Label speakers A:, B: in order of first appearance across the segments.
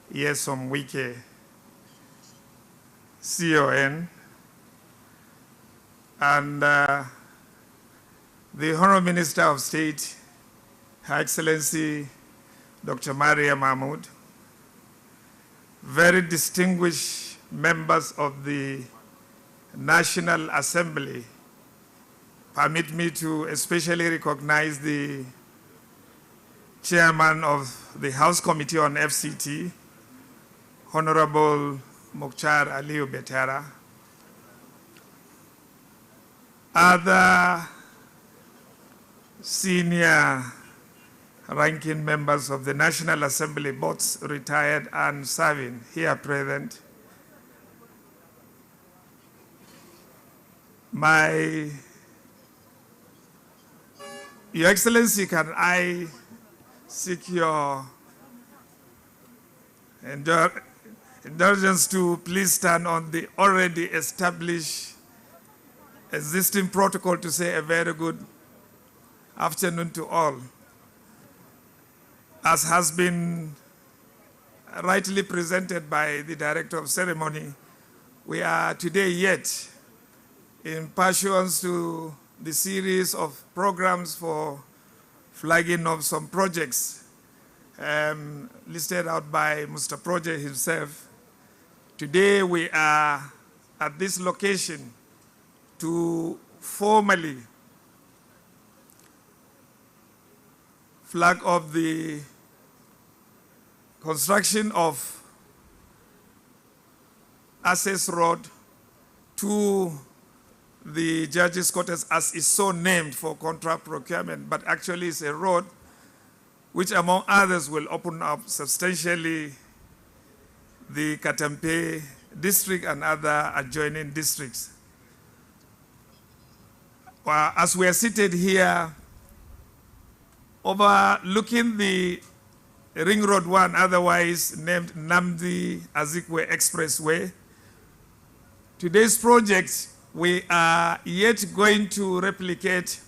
A: Yes, from Wike, CON, and the Honorable Minister of State, Her Excellency Dr. Maria Mahmoud, very distinguished members of the National Assembly. Permit me to especially recognize the Chairman of the House Committee on FCT, Honorable Mukhtar Aliyu Betara, other senior ranking members of the National Assembly, both retired and serving, here present. Your Excellency, can I seek your indulgence to please stand on the already established existing protocol to say a very good afternoon to all. As has been rightly presented by the Director of Ceremony, we are today yet in pursuance to the series of programs for flagging of some projects listed out by Mr. Project himself. Today we are at this location to formally flag off the construction of access road to the judges' quarters, as is so named for contract procurement, but actually it's a road which, among others, will open up substantially the Katampe district and other adjoining districts. As we are seated here, overlooking the Ring Road 1, otherwise named Nnamdikanu Expressway, today's project, we are yet going to replicate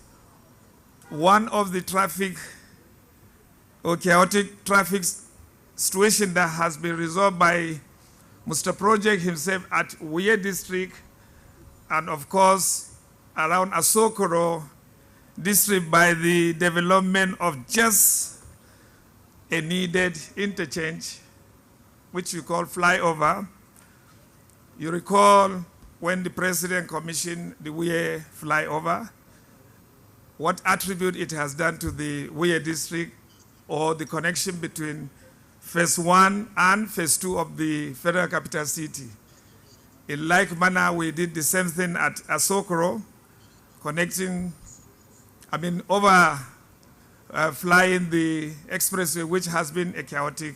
A: one of the traffic or chaotic traffic situation that has been resolved by Mr. Project himself at Uye district, and of course around Asokoro district by the development of just a needed interchange, which we call flyover. You recall when the President commissioned the Uye flyover, what attribute it has done to the Uye district, or the connection between phase 1 and phase 2 of the Federal Capital City. In like manner, we did the same thing at Asokoro, connecting, flying the expressway, which has been a chaotic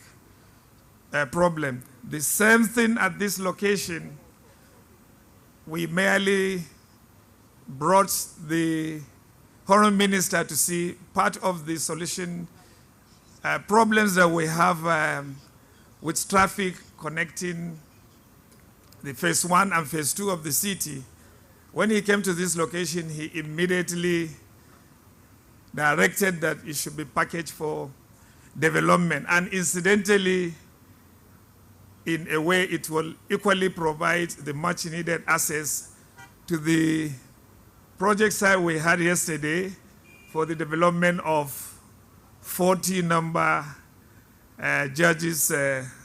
A: problem. The same thing at this location. We merely brought the Honorable Minister to see part of the solution problems that we have with traffic connecting the phase 1 and phase 2 of the city. When he came to this location, he immediately directed that it should be packaged for development. And incidentally, in a way, it will equally provide the much needed access to the project site we had yesterday for the development of 40 number judges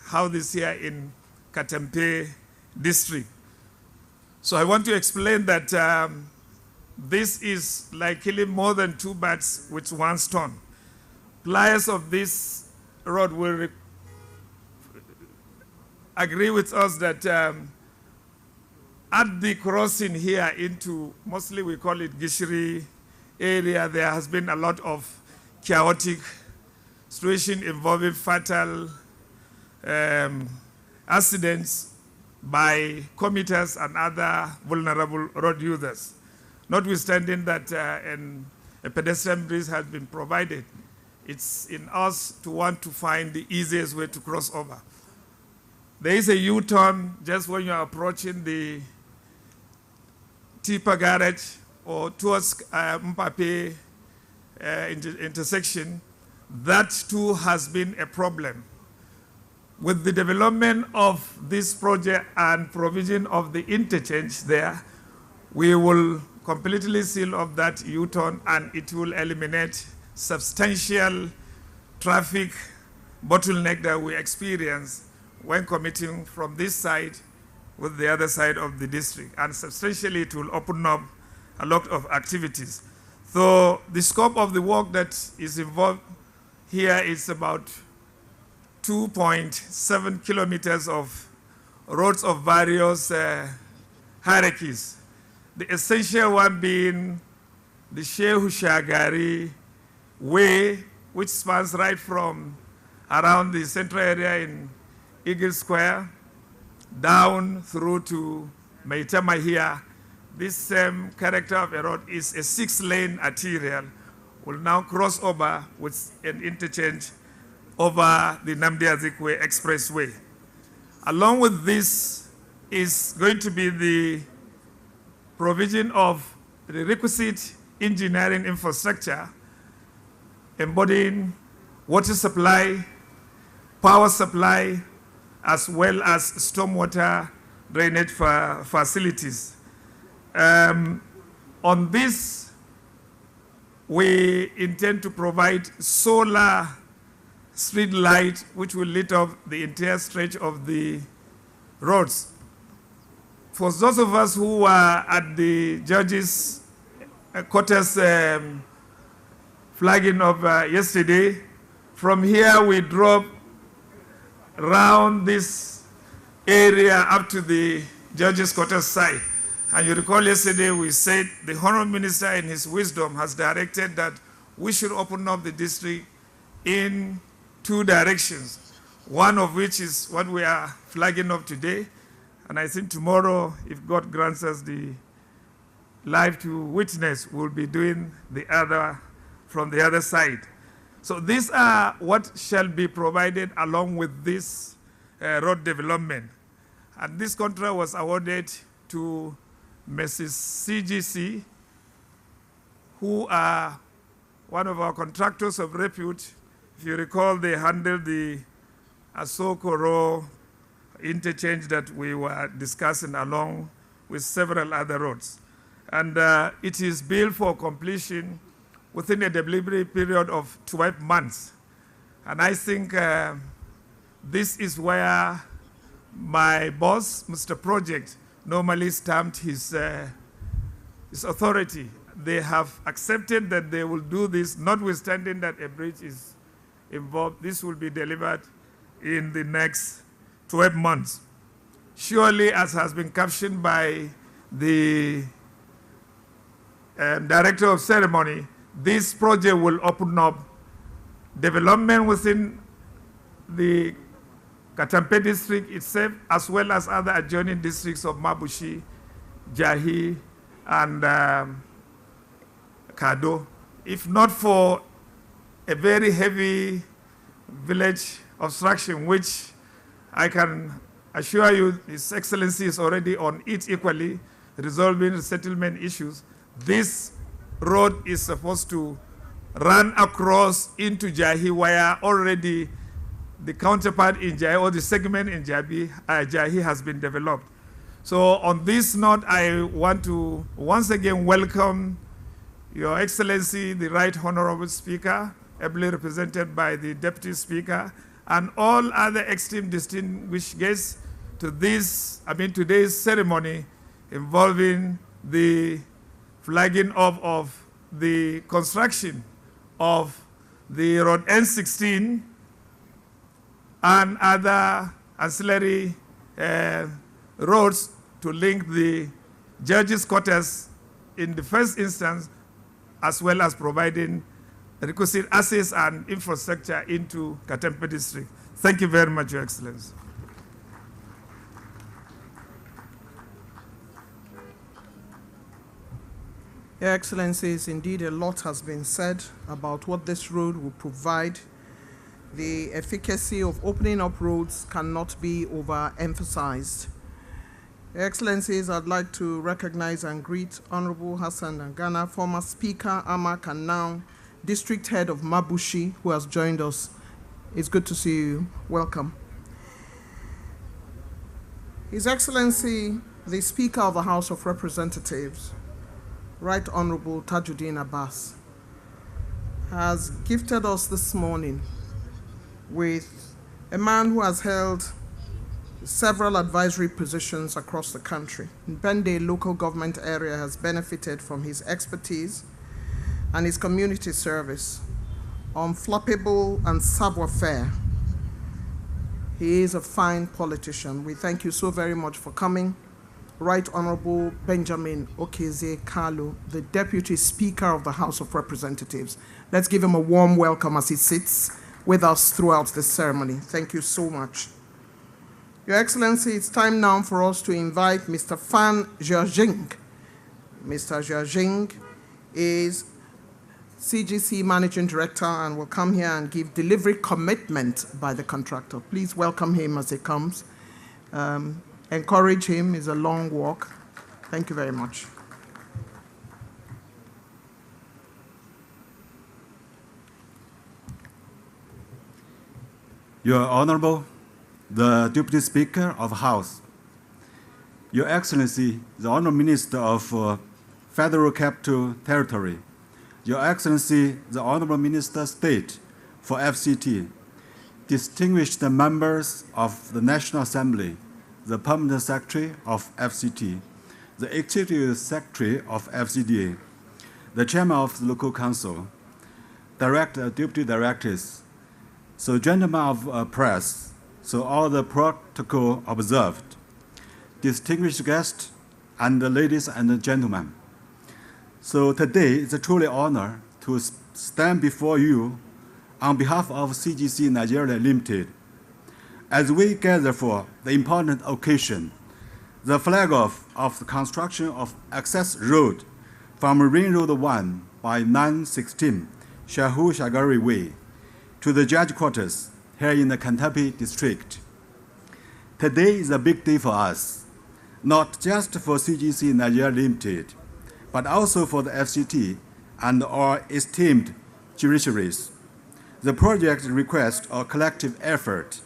A: houses here in Katampe district. So I want to explain that this is like killing more than 2 birds with 1 stone. Pliers of this road will agree with us that at the crossing here into, mostly we call it Gishiri area, there has been a lot of chaotic situation involving fatal accidents by commuters and other vulnerable road users. Notwithstanding that a pedestrian bridge has been provided, it's in us to want to find the easiest way to cross over. There is a U-turn just when you're approaching the Tipa garage or towards Mpape intersection. That too has been a problem. With the development of this project and provision of the interchange there, we will completely seal off that U-turn, and it will eliminate substantial traffic bottleneck that we experience when commuting from this side with the other side of the district. And substantially it will open up a lot of activities. So the scope of the work that is involved here is about 2.7 kilometers of roads of various hierarchies. The essential one being the Shehu Shagari Way, which spans right from around the central area in Eagle Square down through to Maitama here. This same character of a road is a 6-lane arterial, will now cross over with an interchange over the Nnamdi Expressway. Along with this is going to be the provision of the requisite engineering infrastructure embodying water supply, power supply, as well as stormwater drainage facilities. On this, we intend to provide solar street light which will lit up the entire stretch of the roads. For those of us who were at the judges' quarters flagging of yesterday, from here we drove around this area up to the judges' quarters side. And you recall yesterday we said the Honorable Minister in his wisdom has directed that we should open up the district in 2 directions, one of which is what we are flagging up today. And I think tomorrow, if God grants us the life to witness, we'll be doing the other from the other side. So these are what shall be provided along with this road development. And this contract was awarded to Mrs. CGC, who are one of our contractors of repute. If you recall, they handled the Asokoro interchange that we were discussing along with several other roads. And it is billed for completion within a delivery period of 12 months. And I think this is where my boss, Mr. Project, normally stamped his authority. They have accepted that they will do this, notwithstanding that a bridge is involved. This will be delivered in the next 12 months. Surely, as has been captioned by the Director of Ceremony, this project will open up development within the Katampe district itself, as well as other adjoining districts of Mabushi, Jahi, and Kado. If not for a very heavy village obstruction, which I can assure you His Excellency is already on it equally, resolving resettlement issues, this road is supposed to run across into Jahi, where already the counterpart in Jahi, or the segment in Jahi has been developed. So on this note, I want to once again welcome Your Excellency, the Right Honorable Speaker, ably represented by the Deputy Speaker, and all other esteemed distinguished guests to this, today's ceremony involving the flagging off of the construction of the Road N16 and other ancillary roads to link the judges' quarters in the first instance, as well as providing requisite access and infrastructure into Katempe district. Thank you very much, Your Excellency.
B: Your Excellencies, indeed a lot has been said about what this road will provide. The efficacy of opening up roads cannot be overemphasized. Your Excellencies, I'd like to recognize and greet Honorable Hassan Nangana, former Speaker, Amak, and now District Head of Mabushi, who has joined us. It's good to see you. Welcome. His Excellency, the Speaker of the House of Representatives, Right Honorable Tajuddin Abbas, has gifted us this morning with a man who has held several advisory positions across the country. Bende local government area has benefited from his expertise and his community service. Unflappable and savoir-faire. He is a fine politician. We thank you so very much for coming. Right Honorable Benjamin Okeze Kalu, the Deputy Speaker of the House of Representatives. Let's give him a warm welcome as he sits with us throughout this ceremony. Thank you so much. Your Excellency, it's time now for us to invite Mr. Fan Jiajing. Mr. Jiajing is CGC Managing Director and will come here and give delivery commitment by the contractor. Please welcome him as he comes. Encourage him. It's a long walk. Thank you very much.
C: Your Honorable, the Deputy Speaker of the House, Your Excellency, the Honorable Minister of Federal Capital Territory, Your Excellency, the Honorable Minister of State for FCT, distinguished members of the National Assembly, the Permanent Secretary of FCT, the Executive Secretary of FCDA, the Chairman of the Local Council, Deputy Directors, so gentlemen of press, so all the protocol observed, distinguished guests, and the ladies and gentlemen. So today is a truly honor to stand before you on behalf of CGC Nigeria Limited. As we gather for the important occasion, the flag-off of the construction of access road from Ring Road 1 by 916 Shahu Shagari Way to the judge quarters here in the Kantapi district. Today is a big day for us, not just for CGC Nigeria Limited, but also for the FCT and our esteemed judiciaries. The project requests a collective effort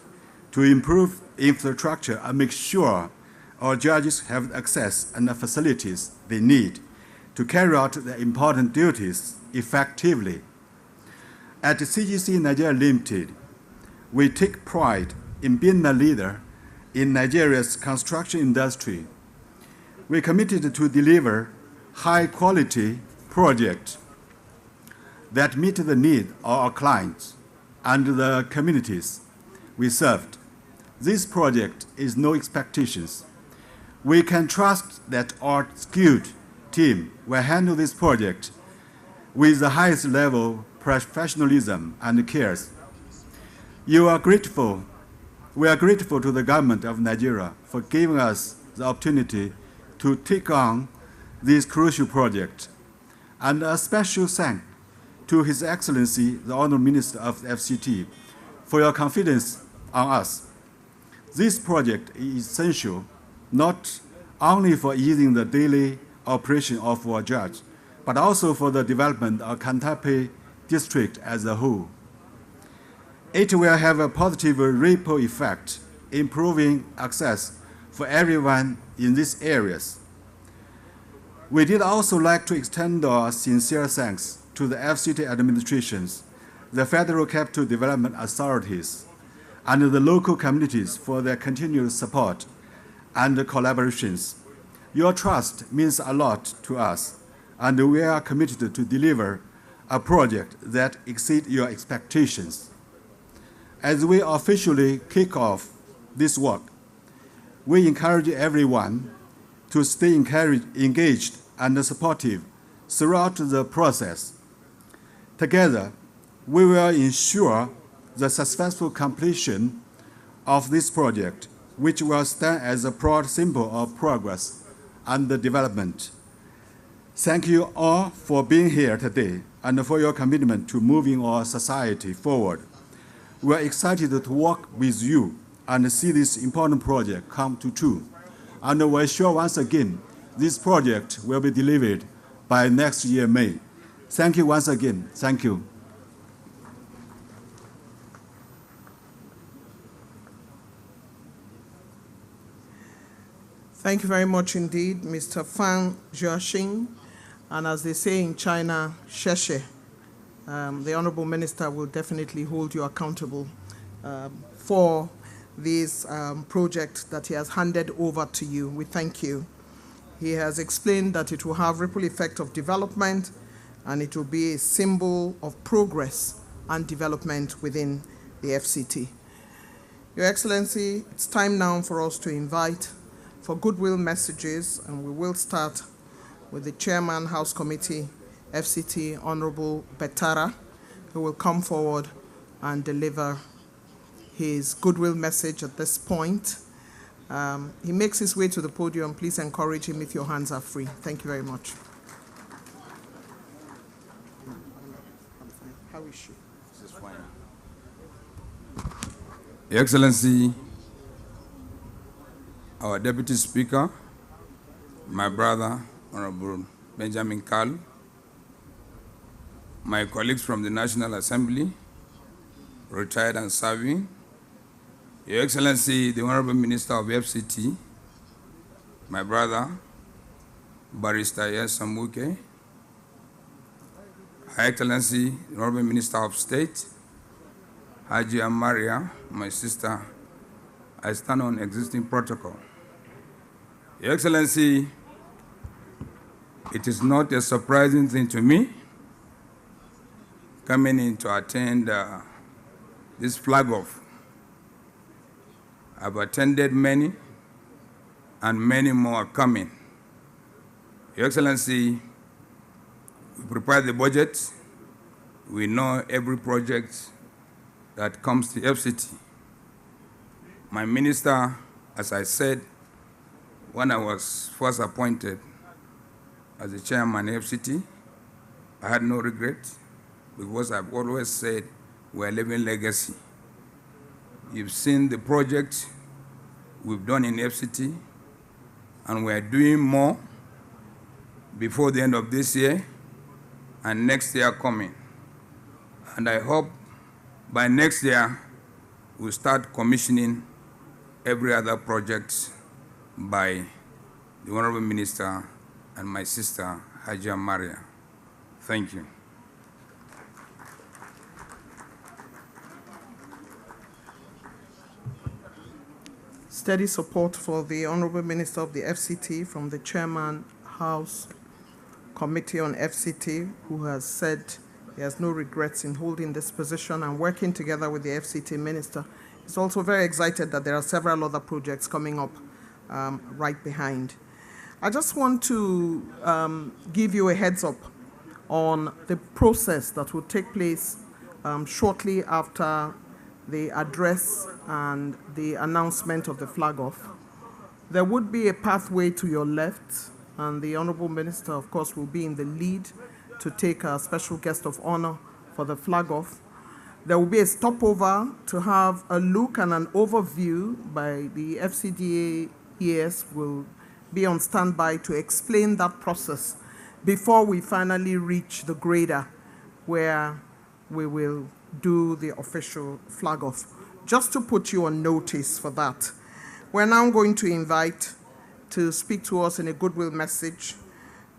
C: to improve infrastructure and make sure our judges have access and the facilities they need to carry out their important duties effectively. At CGC Nigeria Limited, we take pride in being a leader in Nigeria's construction industry. We are committed to deliver high-quality projects that meet the needs of our clients and the communities we served. This project is no expectations. We can trust that our skilled team will handle this project with the highest level of professionalism and care. We are grateful to the government of Nigeria for giving us the opportunity to take on this crucial project. And a special thanks to His Excellency, the Honorable Minister of the FCT, for your confidence on us. This project is essential not only for easing the daily operation of our judge, but also for the development of Kantapi district as a whole. It will have a positive ripple effect, improving access for everyone in these areas. We did also like to extend our sincere thanks to the FCT administrations, the Federal Capital Development Authorities, and the local communities for their continued support and collaborations. Your trust means a lot to us, and we are committed to deliver a project that exceeds your expectations. As we officially kick off this work, we encourage everyone to stay engaged and supportive throughout the process. Together, we will ensure the successful completion of this project, which will stand as a proud symbol of progress and development. Thank you all for being here today and for your commitment to moving our society forward. We are excited to work with you and see this important project come to true. And we're sure once again, this project will be delivered by next year, May. Thank you once again. Thank you.
B: Thank you very much indeed, Mr. Fan Jiaxing. And as they say in China, Sheshe. The Honorable Minister will definitely hold you accountable for this project that he has handed over to you. We thank you. He has explained that it will have ripple effect of development and it will be a symbol of progress and development within the FCT. Your Excellency, it's time now for us to invite for goodwill messages, and we will start with the Chairman, House Committee, FCT, Honorable Betara, who will come forward and deliver his goodwill message at this point. He makes his way to the podium. Please encourage him if your hands are free. Thank you very much. How is she?
D: This is fine. Your Excellency, our Deputy Speaker, my brother, Honorable Benjamin Kalu, my colleagues from the National Assembly, retired and serving, Your Excellency, the Honorable Minister of FCT, my brother, Barrister Samuke, Her Excellency, the Honorable Minister of State, Hajia Maria, my sister, I stand on existing protocol. Your Excellency, it is not a surprising thing to me coming in to attend this flag off. I've attended many, and many more are coming. Your Excellency, we prepare the budget. We know every project that comes to FCT. My minister, as I said, when I was first appointed as the chairman of FCT, I had no regret because I've always said we're leaving legacy. You've seen the project we've done in FCT, and we're doing more before the end of this year and next year coming. And I hope by next year we'll start commissioning every other project by the Honorable Minister and my sister, Hajia Maria. Thank you.
B: Steady support for the Honorable Minister of the FCT from the Chairman, House Committee on FCT, who has said he has no regrets in holding this position and working together with the FCT Minister. He's also very excited that there are several other projects coming up right behind. I just want to give you a heads up on the process that will take place shortly after the address and the announcement of the flag off. There would be a pathway to your left, and the Honorable Minister, of course, will be in the lead to take a special guest of honor for the flag off. There will be a stopover to have a look and an overview by the FCDA ES will be on standby to explain that process before we finally reach the grader where we will do the official flag off. Just to put you on notice for that, we're now going to invite to speak to us in a goodwill message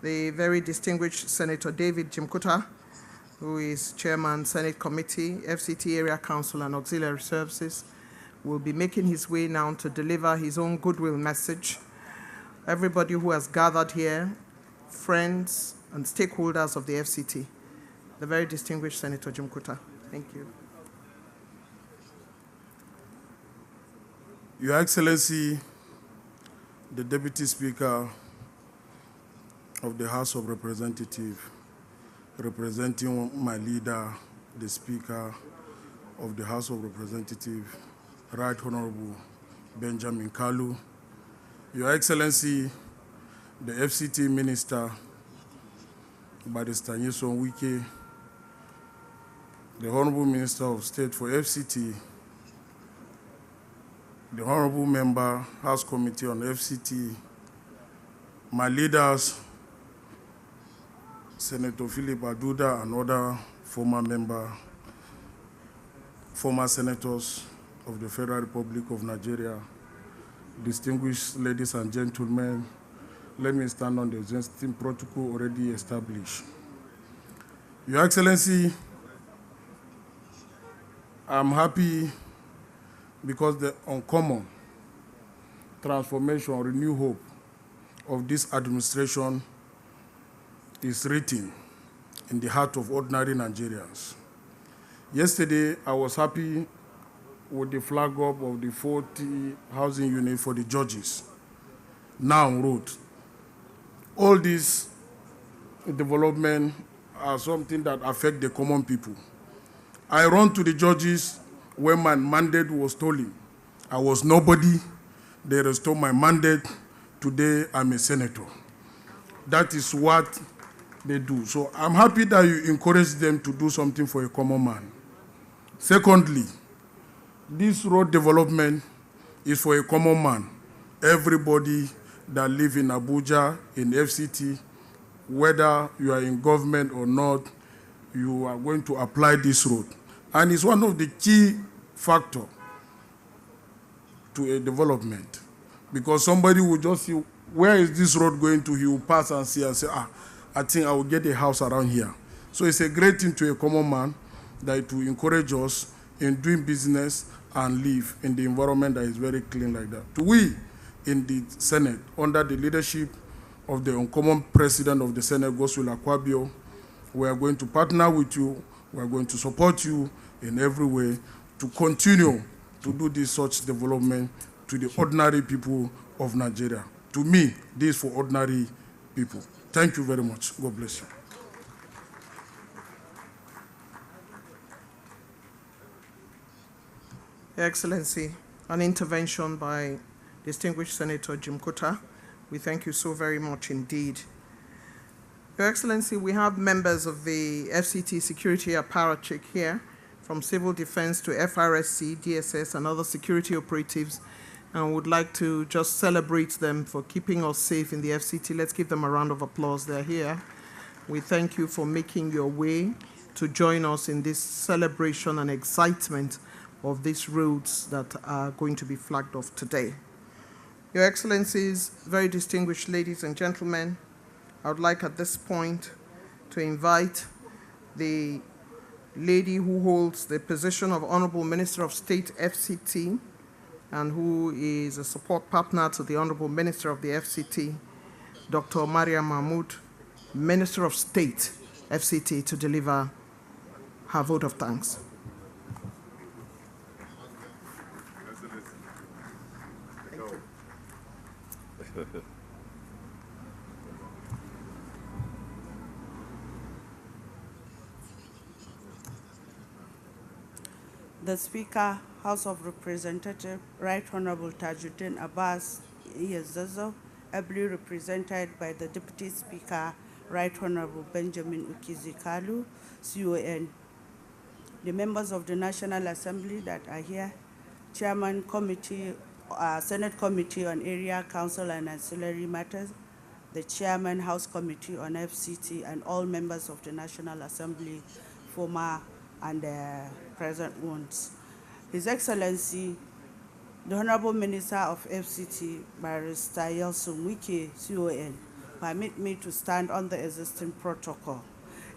B: the very distinguished Senator David Jimkuta, who is Chairman, Senate Committee, FCT Area Council and Auxiliary Services, will be making his way now to deliver his own goodwill message. Everybody who has gathered here, friends and stakeholders of the FCT, the very distinguished Senator Jimkuta. Thank you.
E: Your Excellency, the Deputy Speaker of the House of Representatives, representing my leader, the Speaker of the House of Representatives, Right Honorable Benjamin Kalu, Your Excellency, the FCT Minister, Barrister Wike, the Honorable Minister of State for FCT, the Honorable Member, House Committee on FCT, my leaders, Senator Philip Aduda and other former senators of the Federal Republic of Nigeria, distinguished ladies and gentlemen, let me stand on the existing protocol already established. Your Excellency, I'm happy because the uncommon transformation, renew hope of this administration is written in the heart of ordinary Nigerians. Yesterday, I was happy with the flag up of the 40 housing unit for the judges, now on road. All these development are something that affect the common people. I run to the judges when my mandate was stolen. I was nobody. They restored my mandate. Today, I'm a senator. That is what they do. So I'm happy that you encourage them to do something for a common man. Secondly, this road development is for a common man. Everybody that live in Abuja, in FCT, whether you are in government or not, you are going to apply this road. And it's one of the key factors to a development. Because somebody will just see, where is this road going to? He will pass and see and say, I think I will get a house around here. So it's a great thing to a common man that it will encourage us in doing business and live in the environment that is very clean like that. To we in the Senate, under the leadership of the uncommon president of the Senate, Godswill Akpabio, we are going to partner with you. We are going to support you in every way to continue to do this such development to the ordinary people of Nigeria. To me, this is for ordinary people. Thank you very much. God bless you.
B: Your Excellency, an intervention by distinguished Senator Jim Kota. We thank you so very much indeed. Your Excellency, we have members of the FCT security apparatchik here, from civil defense to FRSC, DSS, and other security operatives, and would like to just celebrate them for keeping us safe in the FCT. Let's give them a round of applause. They're here. We thank you for making your way to join us in this celebration and excitement of these roads that are going to be flagged off today. Your Excellencies, very distinguished ladies and gentlemen, I would like at this point to invite the lady who holds the position of Honorable Minister of State, FCT, and who is a support partner to the Honorable Minister of the FCT, Dr. Mariam Mahmoud, Minister of State, FCT, to deliver her vote of thanks.
F: The Speaker, House of Representatives, Right Honorable Tajuddin Abbas Iyazazo, ably represented by the Deputy Speaker, Right Honorable Benjamin Ukizikalu, CON, the members of the National Assembly that are here, Chairman Committee, Senate Committee on Area, Council and Ancillary Matters, the Chairman House Committee on FCT, and all members of the National Assembly, former and present ones. His Excellency, the Honorable Minister of FCT, Barrister Pro-Wike, CON, permit me to stand on the existing protocol.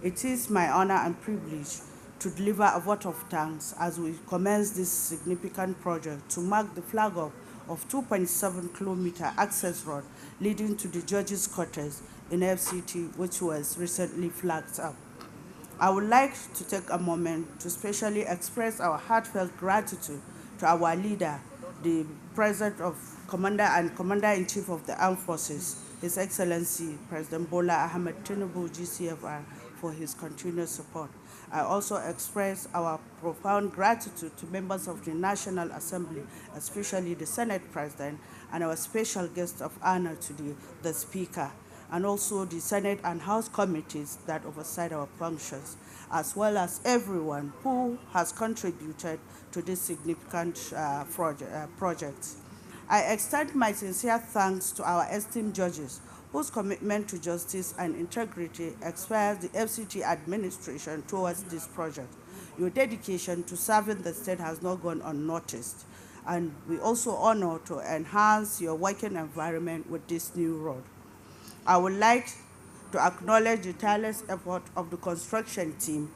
F: It is my honor and privilege to deliver a vote of thanks as we commence this significant project to mark the flag off of 2.7-kilometer access road leading to the judges' quarters in FCT, which was recently flagged up. I would like to take a moment to specially express our heartfelt gratitude to our leader, the President of Commander and Commander-in-Chief of the Armed Forces, His Excellency President Bola Ahmed Tinubu, GCFR, for his continued support. I also express our profound gratitude to members of the National Assembly, especially the Senate President, and our special guest of honor today, the Speaker, and also the Senate and House committees that oversight our functions, as well as everyone who has contributed to this significant project. I extend my sincere thanks to our esteemed judges, whose commitment to justice and integrity inspires the FCT administration towards this project. Your dedication to serving the state has not gone unnoticed. and we also honor to enhance your working environment with this new road. I would like to acknowledge the tireless effort of the construction team,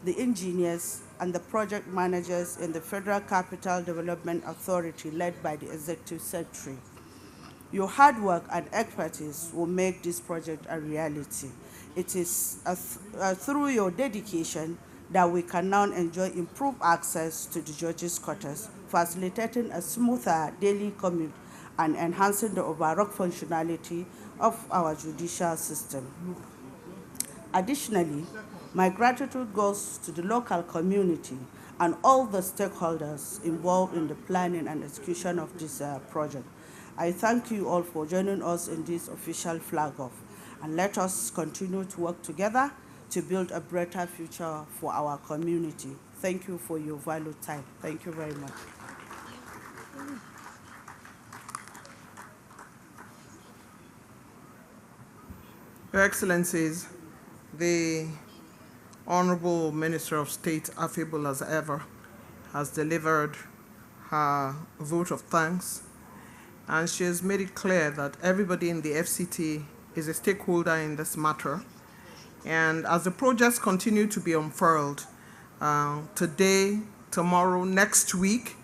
F: the engineers, and the project managers in the Federal Capital Development Authority led by the Executive Secretary. Your hard work and expertise will make this project a reality. It is through your dedication that we can now enjoy improved access to the judges' quarters, facilitating a smoother daily commute and enhancing the overall functionality of our judicial system. Additionally, my gratitude goes to the local community and all the stakeholders involved in the planning and execution of this project. I thank you all for joining us in this official flag-off, and let us continue to work together to build a brighter future for our community. Thank you for your valued time. Thank you very much.
B: Your Excellencies, the Honorable Minister of State, affable as ever, has delivered her vote of thanks, and she has made it clear that everybody in the FCT is a stakeholder in this matter. And as the projects continue to be unfurled, today, tomorrow, next week,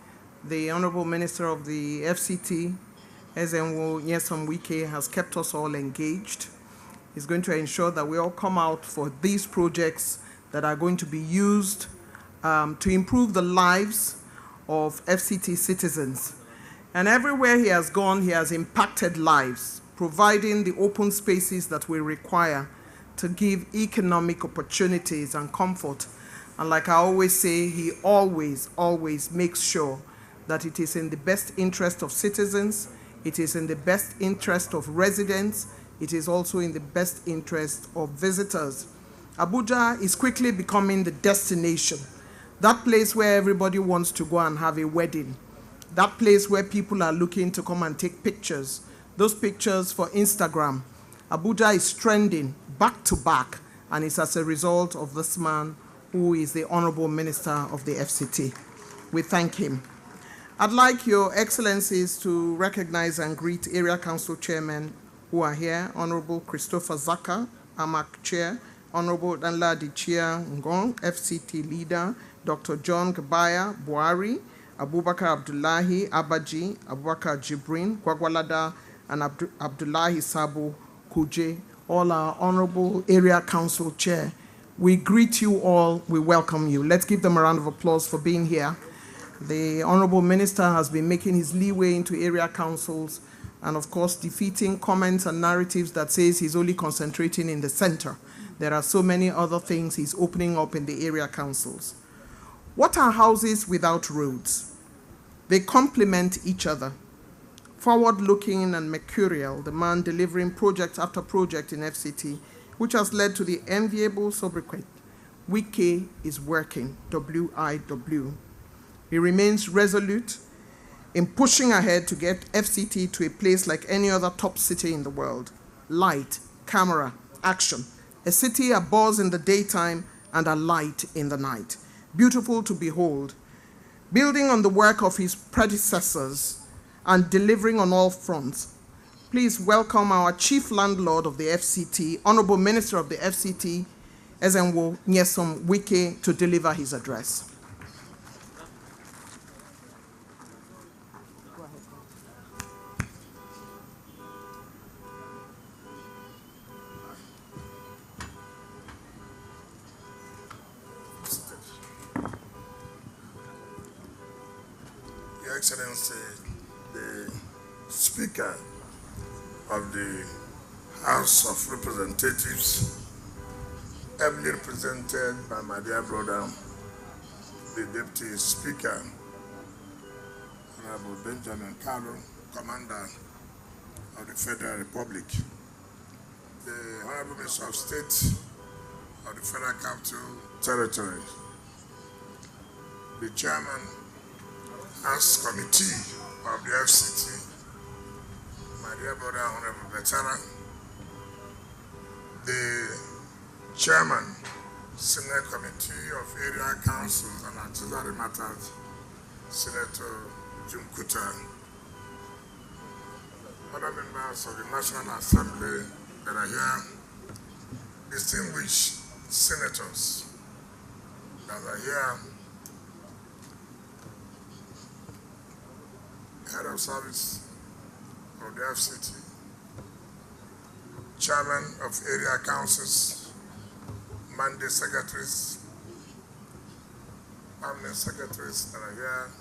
B: the Honorable Minister of the FCT, Ezenwo Nyesom Wike, has kept us all engaged. He's going to ensure that we all come out for these projects that are going to be used to improve the lives of FCT citizens. And everywhere he has gone, he has impacted lives, providing the open spaces that we require to give economic opportunities and comfort. And like I always say, he always makes sure that it is in the best interest of citizens, it is in the best interest of residents, it is also in the best interest of visitors. Abuja is quickly becoming the destination, that place where everybody wants to go and have a wedding, that place where people are looking to come and take pictures, those pictures for Instagram. Abuja is trending back to back, and it's as a result of this man who is the Honorable Minister of the FCT. We thank him. I'd like Your Excellencies to recognize and greet Area Council Chairmen who are here: Honorable Christopher Zaka, AMAC Chair; Honorable Danladi Chia Ngong, FCT Leader; Dr. John Gabaya Buhari, Abubakar Abdullahi Abaji, Abubakar Jibrin Kwagwalada, and Abdullahi Sabo Kuje, all our Honorable Area Council Chair. We greet you all, we welcome you. Let's give them a round of applause for being here. The Honorable Minister has been making his leeway into area councils and of course defeating comments and narratives that says he's only concentrating in the center. There are so many other things he's opening up in the area councils. What are houses without roads? They complement each other. Forward-looking and mercurial, the man delivering project after project in FCT, which has led to the enviable sobriquet, Wike is working, W-I-W. He remains resolute in pushing ahead to get FCT to a place like any other top city in the world. Light, camera, action. A city abuzz in the daytime and a light in the night. Beautiful to behold. Building on the work of his predecessors and delivering on all fronts. Please welcome our Chief Landlord of the FCT, Honorable Minister of the FCT, Ezenwo Nyesom Wike, to deliver his address.
E: Your Excellency, the Speaker of the House of Representatives, ably represented by my dear brother, the Deputy Speaker, Honorable Benjamin Carlo, Commander of the Federal Republic, the Honorable Minister of State of the Federal Capital Territory, the Chairman House Committee of the FCT, my dear brother, Honorable Veteran, the Chairman, Senate Committee of Area Councils and Auxiliary Matters, Senator
G: Jumkuta, other members of the National Assembly that are here, distinguished senators that are here, head of service of the FCT, chairman of area councils, mandate secretaries, permanent secretaries that are here,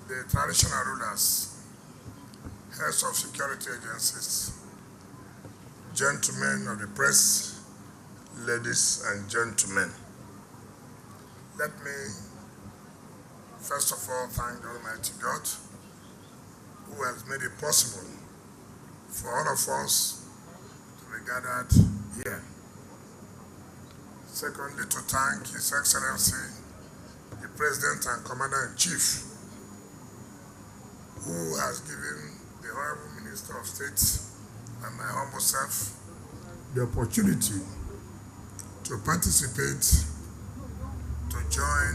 G: the traditional rulers, heads of security agencies, gentlemen of the press, ladies and gentlemen. Let me first of all thank the Almighty God who has made it possible for all of us to be gathered here. Secondly, to thank His Excellency, the President and Commander-in-Chief, who has given the Honorable Minister of State and my humble self the opportunity to participate, to join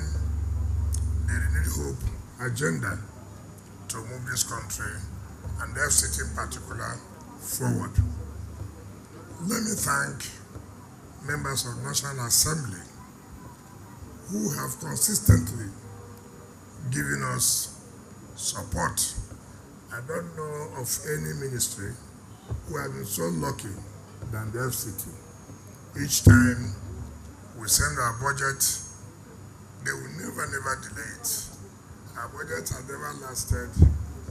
G: the renewed hope agenda to move this country and the FCT in particular forward. Let me thank members of the National Assembly who have consistently given us support. I don't know of any ministry who has been so lucky than the FCT. Each time we send our budget, they will never delay it. Our budget has never lasted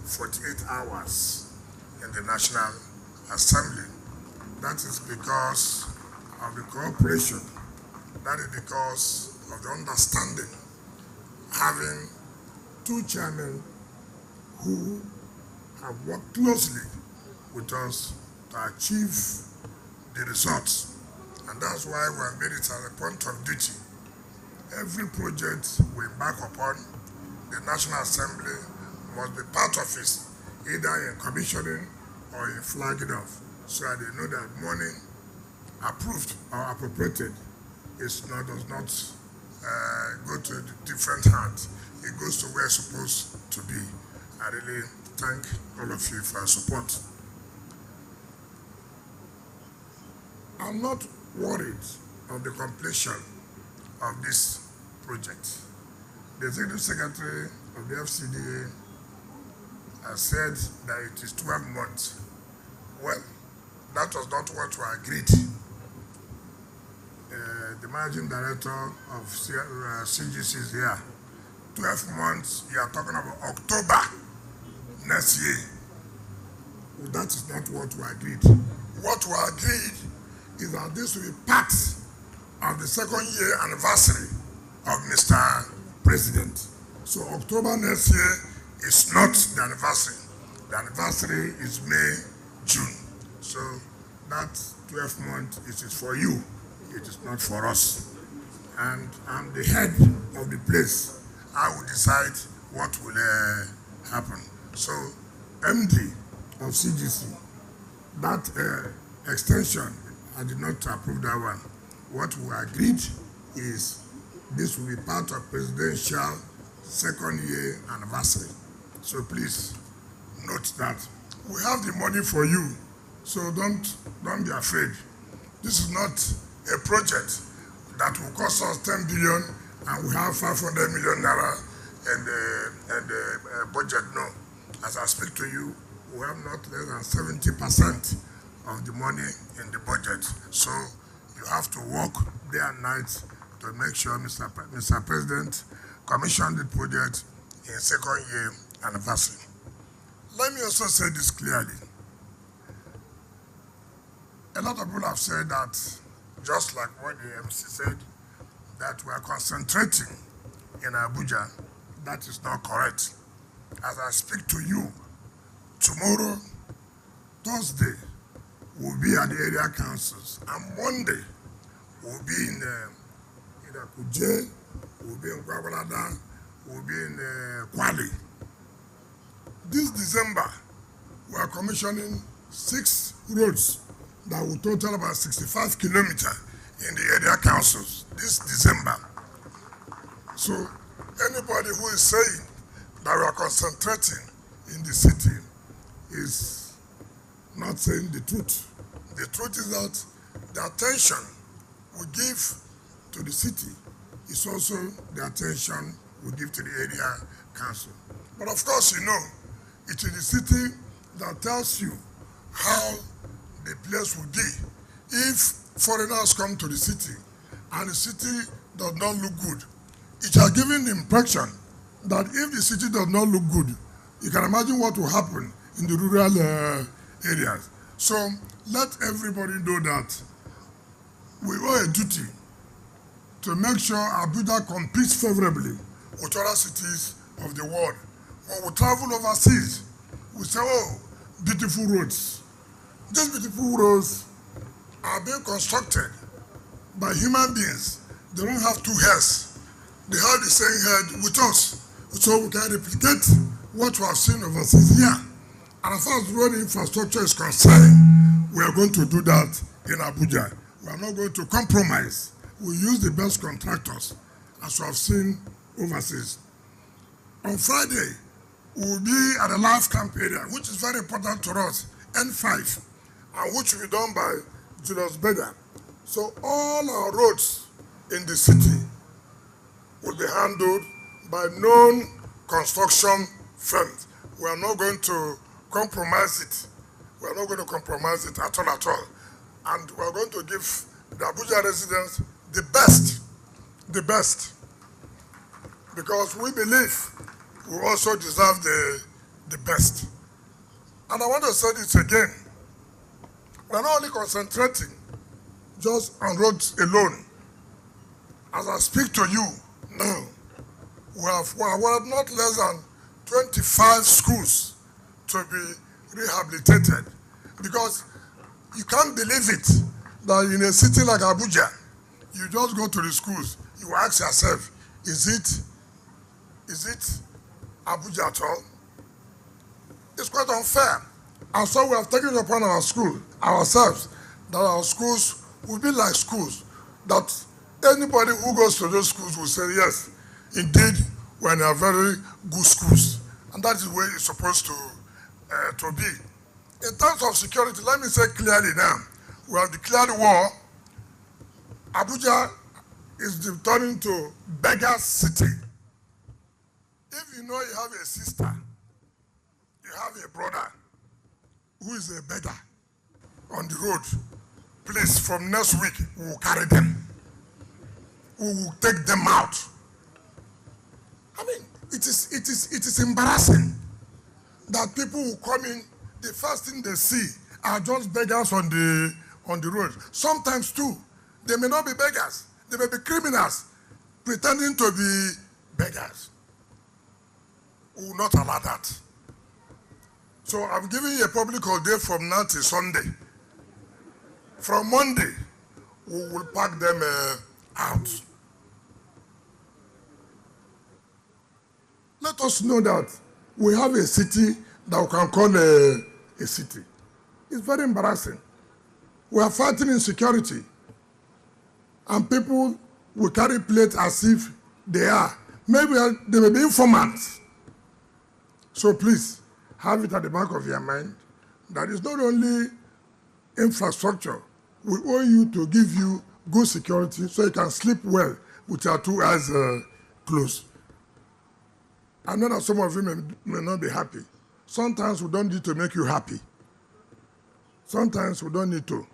G: 48 hours in the National Assembly. That is because of the cooperation. That is because of the understanding. Having two chairmen who have worked closely with us to achieve the results. And that's why we have made it as a point of duty. Every project we embark upon, the National Assembly must be part of it, either in commissioning or in flagging off, so that they know that money approved or appropriated does not go to different hands. It goes to where it's supposed to be. I really thank all of you for your support. I'm not worried of the completion of this project. The Executive Secretary of the FCDA has said that it is 12 months. Well, that was not what we agreed. The Managing Director of CGC is here. 12 months, you are talking about October next year. Well, that is not what we agreed. What we agreed is that this will be part of the second year anniversary of Mr. President. So October next year is not the anniversary. The anniversary is May, June. So that 12 months is for you. It is not for us. And I'm the head of the place. I will decide what will happen. So MD of CGC, that extension, I did not approve that one. What we agreed is this will be part of presidential second year anniversary. So please note that. We have the money for you, so don't be afraid. This is not a project that will cost us 10 billion and we have 500 million naira and the budget. No. As I speak to you, we have not less than 70% of the money in the budget. So you have to work day and night to make sure Mr. President commissioned the project in second year anniversary. Let me also say this clearly. A lot of people have said that, just like what the MC said, that we are concentrating in Abuja. That is not correct. As I speak to you, tomorrow, Thursday, we'll be at the area councils, and Monday, we'll be in either Kuje, we'll be in Gwagwalada, we'll be in Kwali. This December, we are commissioning 6 roads that will total about 65 kilometers in the area councils this December. So anybody who is saying that we are concentrating in the city is not saying the truth. The truth is that the attention we give to the city is also the attention we give to the area council. But of course, you know, it is the city that tells you how the place will be. If foreigners come to the city and the city does not look good, it has given the impression that if the city does not look good, you can imagine what will happen in the rural areas. So let everybody know that we owe a duty to make sure Abuja competes favorably with other cities of the world. When we travel overseas, we say, oh, beautiful roads. These beautiful roads are being constructed by human beings. They don't have two heads. They have the same head with us. So we can replicate what we have seen overseas here. And as far as road infrastructure is concerned, we are going to do that in Abuja. We are not going to compromise. We use the best contractors, as we have seen overseas. On Friday, we will be at the live camp area, which is very important to us, N5, and which will be done by Julius Beda. So all our roads in the city will be handled by known construction firms. We are not going to compromise it. We are not going to compromise it at all. And we are going to give the Abuja residents the best, because we believe we also deserve the best. And I want to say this again. We are not only concentrating just on roads alone. As I speak to you now, we have not less than 25 schools to be rehabilitated, because you can't believe it that in a city like Abuja, you just go to the schools, you ask yourself, is it Abuja at all? It's quite unfair. And so we have taken it upon ourselves, that our schools will be like schools, that anybody who goes to those schools will say, yes, indeed, we are very good schools. And that is where it's supposed to be. In terms of security, let me say clearly now, we have declared war. Abuja is turning to beggar city. If you know you have a sister, you have a brother who is a beggar on the road, please, from next week, we will carry them. We will take them out. I mean, it is embarrassing that people who come in, the first thing they see are just beggars on the road. Sometimes too, they may not be beggars. They may be criminals pretending to be beggars. We will not allow that. So I'm giving you a public holiday from now till Sunday. From Monday, we will pack them out. Let us know that we have a city that we can call a city. It's very embarrassing. We are fighting insecurity, and people will carry plates as if they are. Maybe they may be informants. So please, have it at the back of your mind that it's not only infrastructure. We owe you to give you good security so you can sleep well with your two eyes closed. I know that some of you may not be happy. Sometimes we don't need to make you happy. Sometimes we don't need to.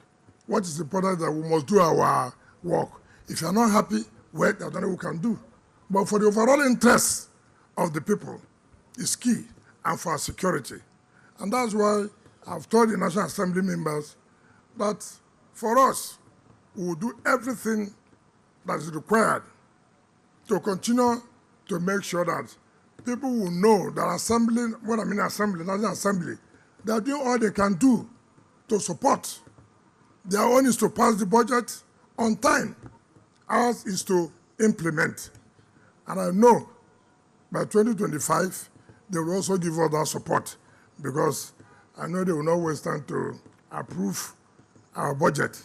G: What is important is that we must do our work. If you're not happy, well, there's nothing we can do. But for the overall interest of the people, is key, and for our security. And that's why I've told the National Assembly members that for us, we will do everything that is required to continue to make sure that people will know that assembly, what I mean assembly, National Assembly, they are doing all they can do to support. Their own is to pass the budget on time. Ours is to implement. And I know by 2025, they will also give us that support, because I know they will not waste time to approve our budget.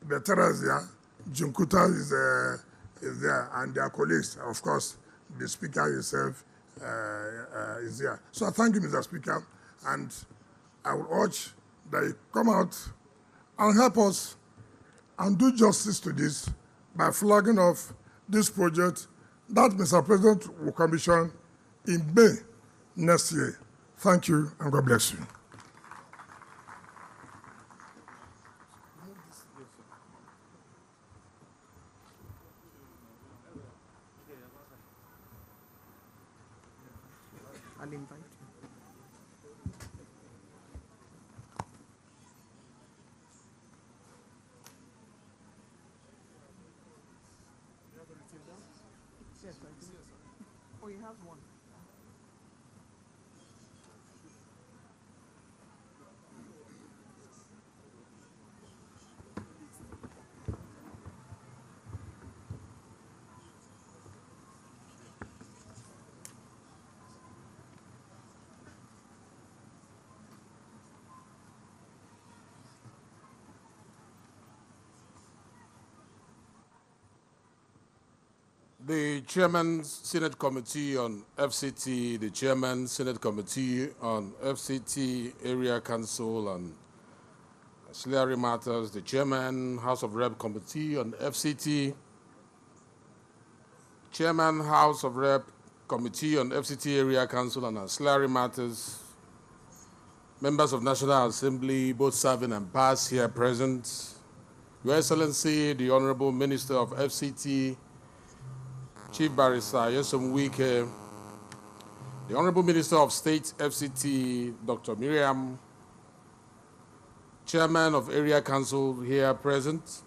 G: Betera is there, Junkuta is there, and their colleagues, of course, the Speaker himself, is here. So I thank you, Mr. Speaker, and I would urge that you come out and help us and do justice to this by flagging off this project that Mr. President will commission in May next year. Thank you, and God bless you.
B: I'll invite you. Yes, I do. Oh, he has one.
H: The Chairman Senate Committee on FCT, the Chairman Senate Committee on FCT Area Council and Ancillary Matters, the Chairman House of Rep Committee on FCT, Chairman House of Rep Committee on FCT Area Council and Ancillary Matters, members of National Assembly, both serving and past here present, Your Excellency, the Honorable Minister of FCT, Chief Barrister nnamdikanu, the Honorable Minister of State FCT, Dr. Miriam, Chairman of Area Council here present,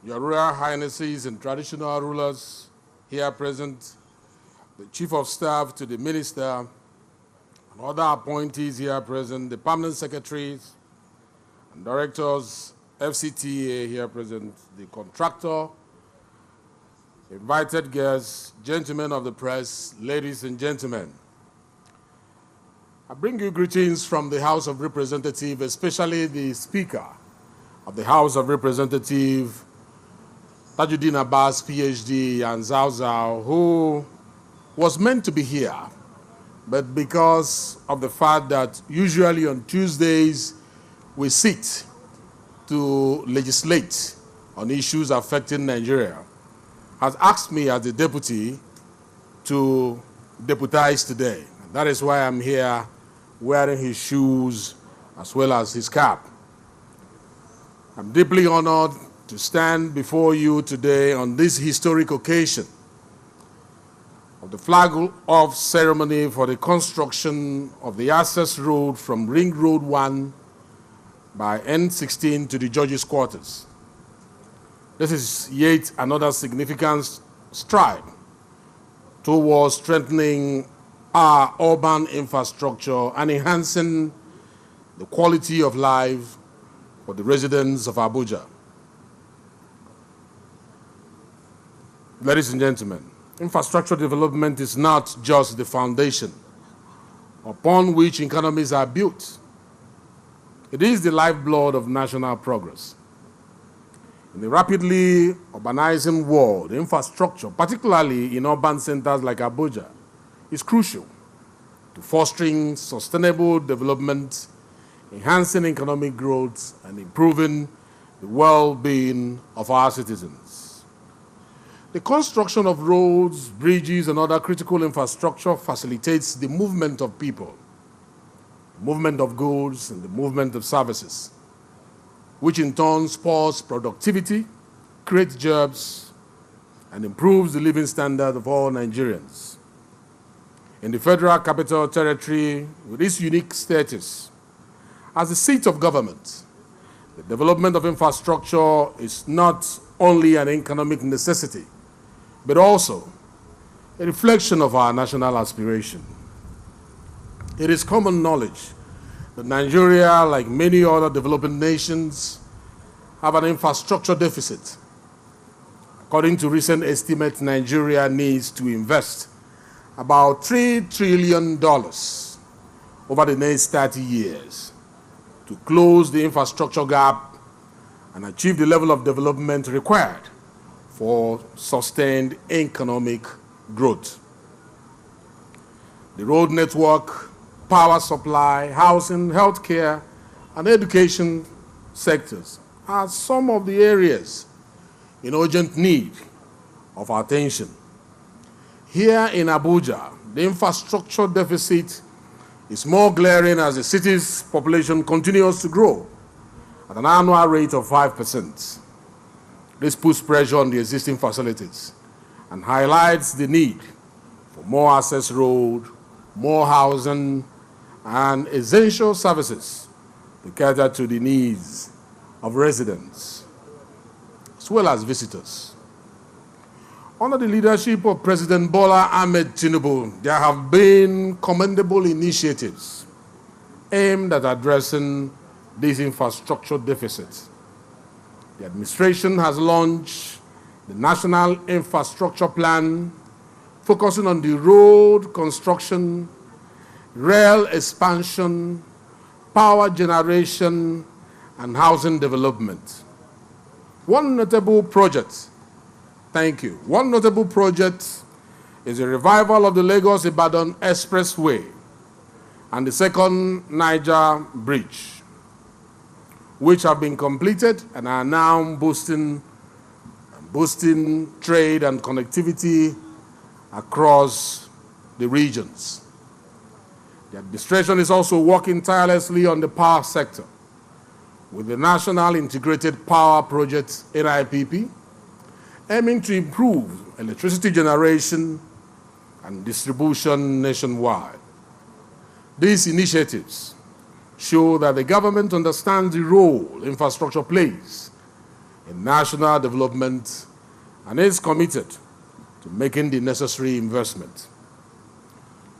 H: Your Royal Highnesses and Traditional Rulers here present, the Chief of Staff to the Minister, and other appointees here present, the Permanent Secretaries and Directors, FCTA here present, the contractor, invited guests, gentlemen of the press, ladies and gentlemen. I bring you greetings from the House of Representatives, especially the Speaker of the House of Representatives, Tajuddin Abbas, PhD, and Zao, who was meant to be here, but because of the fact that usually on Tuesdays we sit to legislate on issues affecting Nigeria, has asked me as the deputy to deputize today. And that is why I'm here wearing his shoes as well as his cap. I'm deeply honored to stand before you today on this historic occasion of the flag-off ceremony for the construction of the access road from Ring Road 1 by N16 to the Judges' Quarters. This is yet another significant stride towards strengthening our urban infrastructure and enhancing the quality of life for the residents of Abuja. Ladies and gentlemen, infrastructure development is not just the foundation upon which economies are built. It is the lifeblood of national progress. In the rapidly urbanizing world, infrastructure, particularly in urban centers like Abuja, is crucial to fostering sustainable development, enhancing economic growth, and improving the well-being of our citizens. The construction of roads, bridges, and other critical infrastructure facilitates the movement of people, the movement of goods, and the movement of services, which in turn spurs productivity, creates jobs, and improves the living standard of all Nigerians. In the Federal Capital Territory, with its unique status as the seat of government, the development of infrastructure is not only an economic necessity, but also a reflection of our national aspiration. It is common knowledge that Nigeria, like many other developing nations, have an infrastructure deficit. According to recent estimates, Nigeria needs to invest about $3 trillion over the next 30 years to close the infrastructure gap and achieve the level of development required for sustained economic growth. the road network, power supply, housing, healthcare, and education sectors are some of the areas in urgent need of our attention. Here in Abuja, the infrastructure deficit is more glaring as the city's population continues to grow at an annual rate of 5%. This puts pressure on the existing facilities and highlights the need for more access road, more housing, and essential services to cater to the needs of residents, as well as visitors. Under the leadership of President Bola Ahmed Tinubu, there have been commendable initiatives aimed at addressing this infrastructure deficit. The administration has launched the National Infrastructure Plan, focusing on the road construction, rail expansion, power generation, and housing development. One notable project is the revival of the Lagos-Ibadan Expressway and the second Niger Bridge, which have been completed and are now boosting trade and connectivity across the regions. The administration is also working tirelessly on the power sector with the National Integrated Power Project, NIPP, aiming to improve electricity generation and distribution nationwide. These initiatives show that the government understands the role infrastructure plays in national development and is committed to making the necessary investment.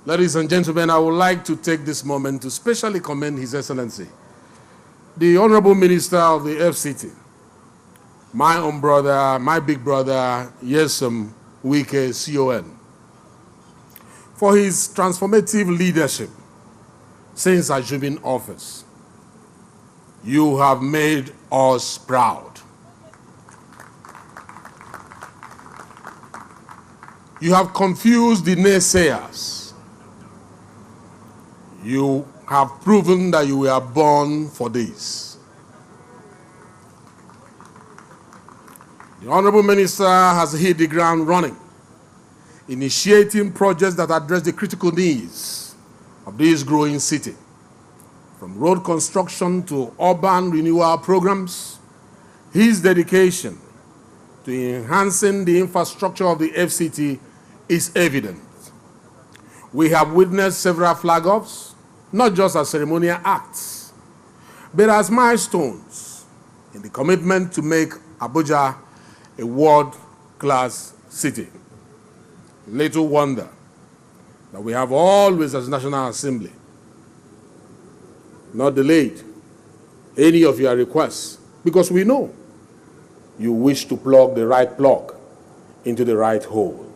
H: Ladies and gentlemen, I would like to take this moment to specially commend His Excellency, the Honorable Minister of the FCT, my own brother, my big brother, Wike, CON, for his transformative leadership since assuming office. You have made us proud. You have confused the naysayers. You have proven that you were born for this. The Honorable Minister has hit the ground running, initiating projects that address the critical needs of this growing city, from road construction to urban renewal programs. His dedication to enhancing the infrastructure of the FCT is evident. We have witnessed several flag-offs, not just as ceremonial acts, but as milestones in the commitment to make Abuja a world-class city. Little wonder that we have always, as National Assembly, not delayed any of your requests, because we know you wish to plug the right plug into the right hole.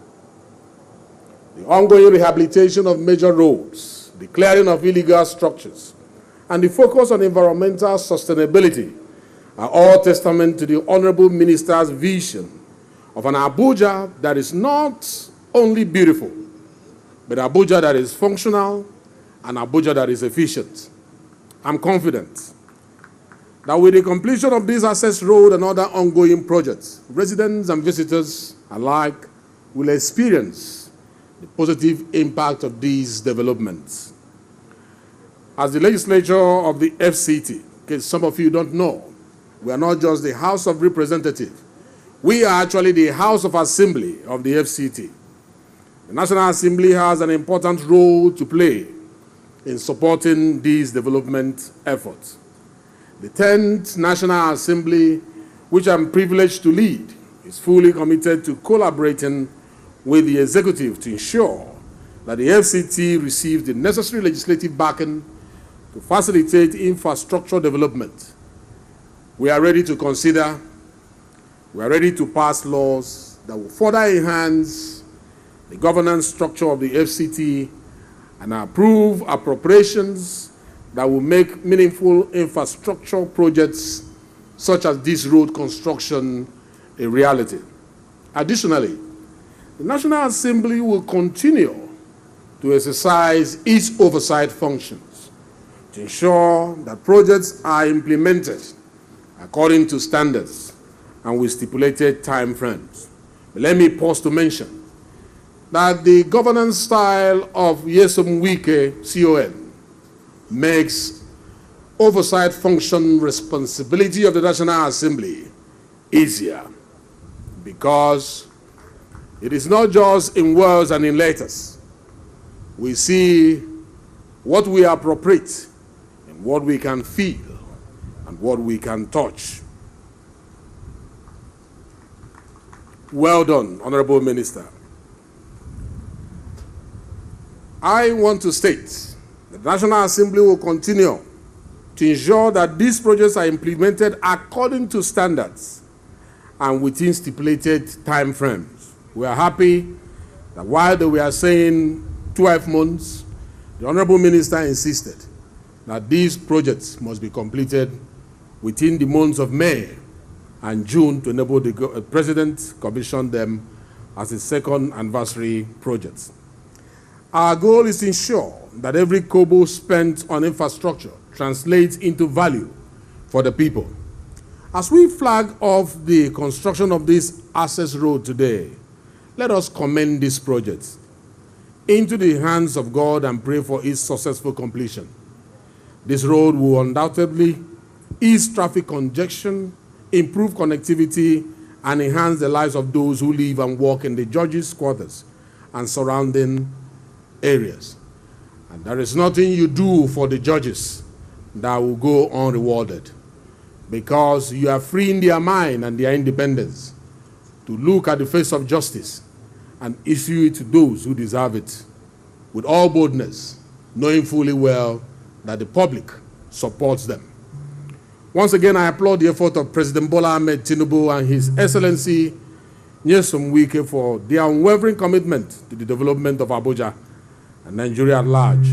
H: The ongoing rehabilitation of major roads, the clearing of illegal structures, and the focus on environmental sustainability are all testament to the Honorable Minister's vision of an Abuja that is not only beautiful, but Abuja that is functional and Abuja that is efficient. I'm confident that with the completion of this access road and other ongoing projects, residents and visitors alike will experience the positive impact of these developments. As the legislature of the FCT, in case some of you don't know, we are not just the House of Representatives. We are actually the House of Assembly of the FCT. The National Assembly has an important role to play in supporting these development efforts. The 10th National Assembly, which I'm privileged to lead, is fully committed to collaborating with the executive to ensure that the FCT receives the necessary legislative backing to facilitate infrastructure development. We are ready to consider, we are ready to pass laws that will further enhance the governance structure of the FCT and approve appropriations that will make meaningful infrastructure projects such as this road construction a reality. Additionally, the National Assembly will continue to to exercise its oversight functions to ensure that projects are implemented according to standards and with stipulated time frames. But let me pause to mention that the governance style of Nyesom Wike CON makes oversight function responsibility of the National Assembly easier, because it is not just in words and in letters. We see what we appropriate and what we can feel and what we can touch. Well done, Honorable Minister. I want to state that the National Assembly will continue to ensure that these projects are implemented according to standards and within stipulated time frames. We are happy that while they were saying 12 months, the Honorable Minister insisted that these projects must be completed within the months of May and June to enable the President commission them as a second anniversary projects. Our goal is to ensure that every kobo spent on infrastructure translates into value for the people. As we flag off the construction of this access road today, let us commend this project into the hands of God and pray for its successful completion. This road will undoubtedly ease traffic congestion, improve connectivity, and enhance the lives of those who live and work in the judges' quarters and surrounding areas. And there is nothing you do for the judges that will go unrewarded, because you are freeing their mind and their independence to look at the face of justice and issue it to those who deserve it with all boldness, knowing fully well that the public supports them. Once again, I applaud the effort of President Bola Ahmed Tinubu and His Excellency Nyesom Wike for their unwavering commitment to the development of Abuja and Nigeria at large.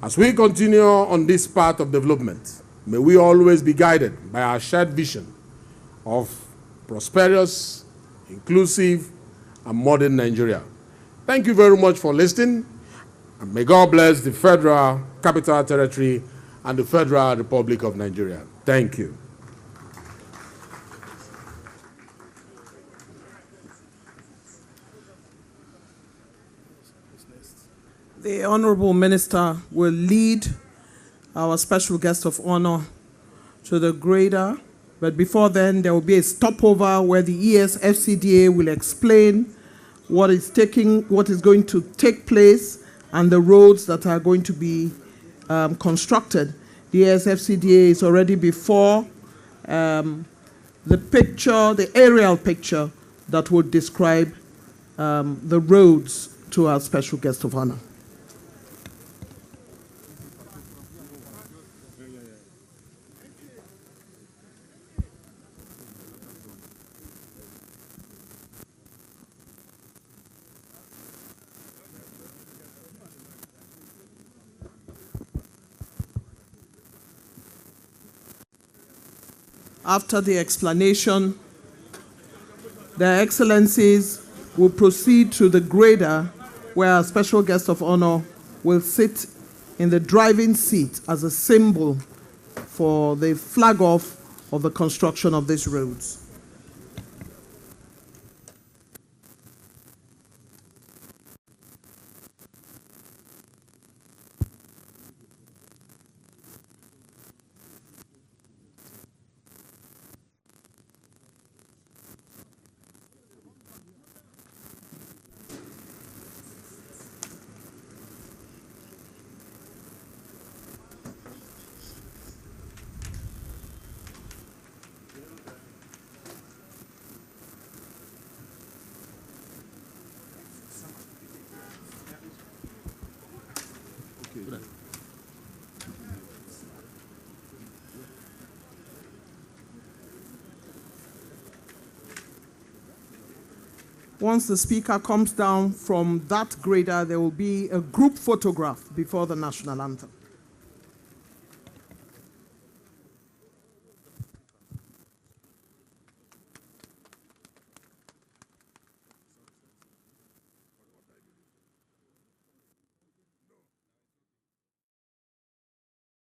H: As we continue on this path of development, may we always be guided by our shared vision of prosperous, inclusive, and modern Nigeria. Thank you very much for listening, and may God bless the Federal Capital Territory and the Federal Republic of Nigeria. Thank you.
B: The Honorable Minister will lead our special guest of honor to the grader, but before then, there will be a stopover where the ESFCDA will explain what is going to take place and the roads that are going to be constructed. The ESFCDA is already before the picture, the aerial picture that would describe the roads to our special guest of honor. After the explanation, Their Excellencies will proceed to the grader where our special guest of honor will sit in the driving seat as a symbol for the flag off of the construction of these roads. Once the speaker comes down from that grader, there will be a group photograph before the national anthem.